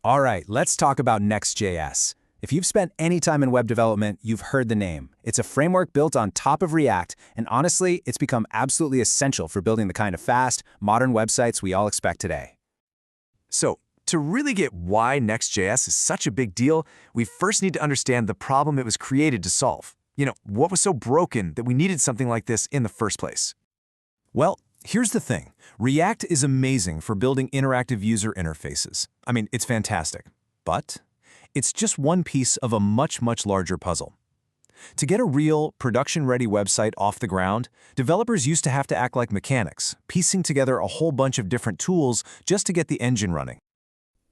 All right, let's talk about Next.js. If you've spent any time in web development, you've heard the name. It's a framework built on top of React, and honestly, it's become absolutely essential for building the kind of fast, modern websites we all expect today. So, to really get why Next.js is such a big deal, we first need to understand the problem it was created to solve. What was so broken that we needed something like this in the first place? Well, here's the thing. React is amazing for building interactive user interfaces. I mean, it's fantastic. But it's just one piece of a much, much larger puzzle. To get a real, production-ready website off the ground, developers used to have to act like mechanics, piecing together a whole bunch of different tools just to get the engine running.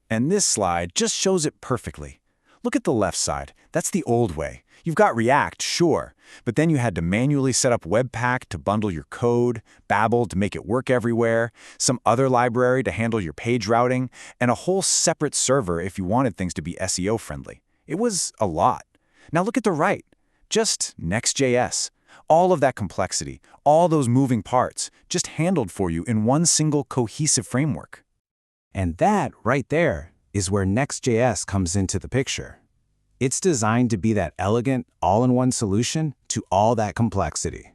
And this slide just shows it perfectly. Look at the left side. That's the old way. You've got React, sure, but then you had to manually set up Webpack to bundle your code, Babel to make it work everywhere, some other library to handle your page routing, and a whole separate server if you wanted things to be SEO-friendly. It was a lot. Now look at the right. Just Next.js. All of that complexity, all those moving parts, just handled for you in one single cohesive framework. And that, right there, is where Next.js comes into the picture. It's designed to be that elegant, all-in-one solution to all that complexity.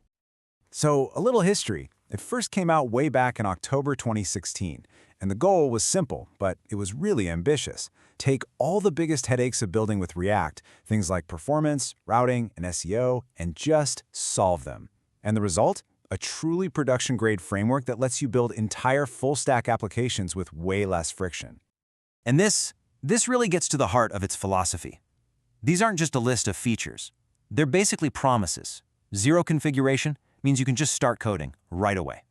So, a little history. It first came out way back in October 2016, and the goal was simple, but it was really ambitious. Take all the biggest headaches of building with React, things like performance, routing, and SEO, and just solve them. And the result? A truly production-grade framework that lets you build entire full-stack applications with way less friction. And this really gets to the heart of its philosophy. These aren't just a list of features. They're basically promises. Zero configuration means you can just start coding right away.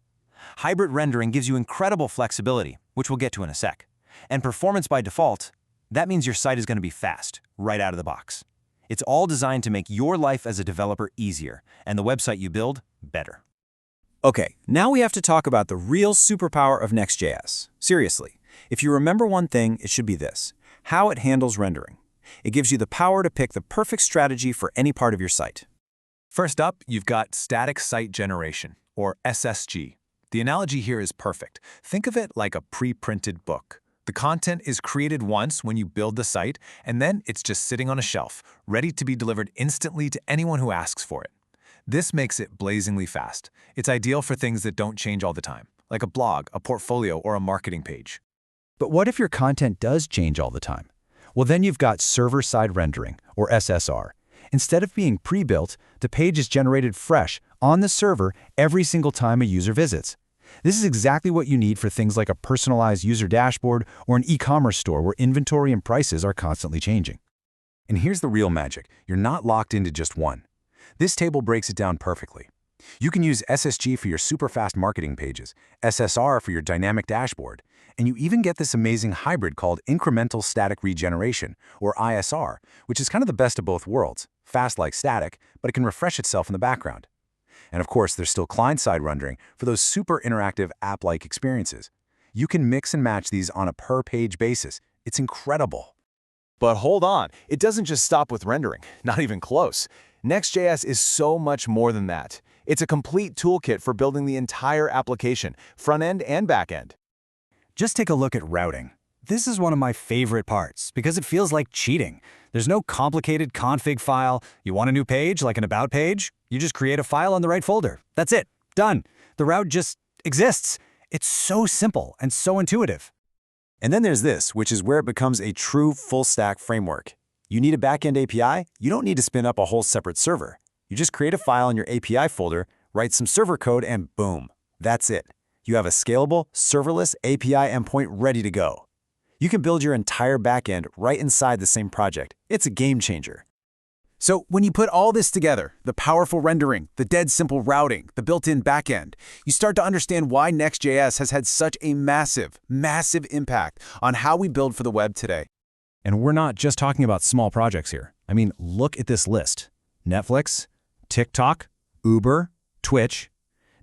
Hybrid rendering gives you incredible flexibility, which we'll get to in a sec. And performance by default, that means your site is going to be fast, right out of the box. It's all designed to make your life as a developer easier, and the website you build better. Okay, now we have to talk about the real superpower of Next.js. Seriously, if you remember one thing, it should be this: how it handles rendering. It gives you the power to pick the perfect strategy for any part of your site. First up, you've got static site generation, or SSG. The analogy here is perfect. Think of it like a pre-printed book. The content is created once when you build the site, and then it's just sitting on a shelf, ready to be delivered instantly to anyone who asks for it. This makes it blazingly fast. It's ideal for things that don't change all the time, like a blog, a portfolio, or a marketing page. But what if your content does change all the time? Well, then you've got server-side rendering, or SSR. Instead of being pre-built, the page is generated fresh on the server every single time a user visits. This is exactly what you need for things like a personalized user dashboard or an e-commerce store where inventory and prices are constantly changing. And here's the real magic. You're not locked into just one. This table breaks it down perfectly. You can use SSG for your super-fast marketing pages, SSR for your dynamic dashboard, and you even get this amazing hybrid called incremental static regeneration, or ISR, which is kind of the best of both worlds, fast like static, but it can refresh itself in the background. And of course, there's still client-side rendering for those super interactive app-like experiences. You can mix and match these on a per-page basis. It's incredible. But hold on, it doesn't just stop with rendering, not even close. Next.js is so much more than that. It's a complete toolkit for building the entire application, front-end and back-end. Just take a look at routing. This is one of my favorite parts because it feels like cheating. There's no complicated config file. You want a new page, like an about page? You just create a file on the right folder. That's it. Done. The route just exists. It's so simple and so intuitive. And then there's this, which is where it becomes a true full-stack framework. You need a backend API? You don't need to spin up a whole separate server. You just create a file in your API folder, write some server code, and boom, that's it. You have a scalable, serverless API endpoint ready to go. You can build your entire backend right inside the same project. It's a game changer. So when you put all this together, the powerful rendering, the dead simple routing, the built-in backend, you start to understand why Next.js has had such a massive, massive impact on how we build for the web today. And we're not just talking about small projects here. I mean, look at this list. Netflix, TikTok, Uber, Twitch.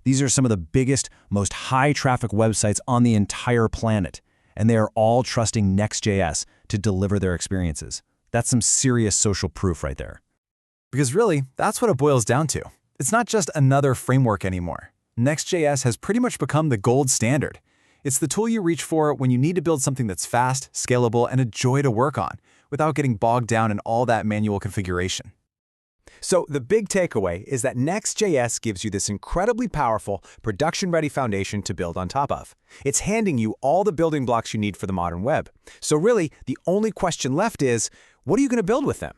These are some of the biggest, most high-traffic websites on the entire planet, and they are all trusting Next.js to deliver their experiences. That's some serious social proof right there. Because really, that's what it boils down to. It's not just another framework anymore. Next.js has pretty much become the gold standard. It's the tool you reach for when you need to build something that's fast, scalable, and a joy to work on, without getting bogged down in all that manual configuration. So the big takeaway is that Next.js gives you this incredibly powerful, production-ready foundation to build on top of. It's handing you all the building blocks you need for the modern web. So really, the only question left is, what are you going to build with them?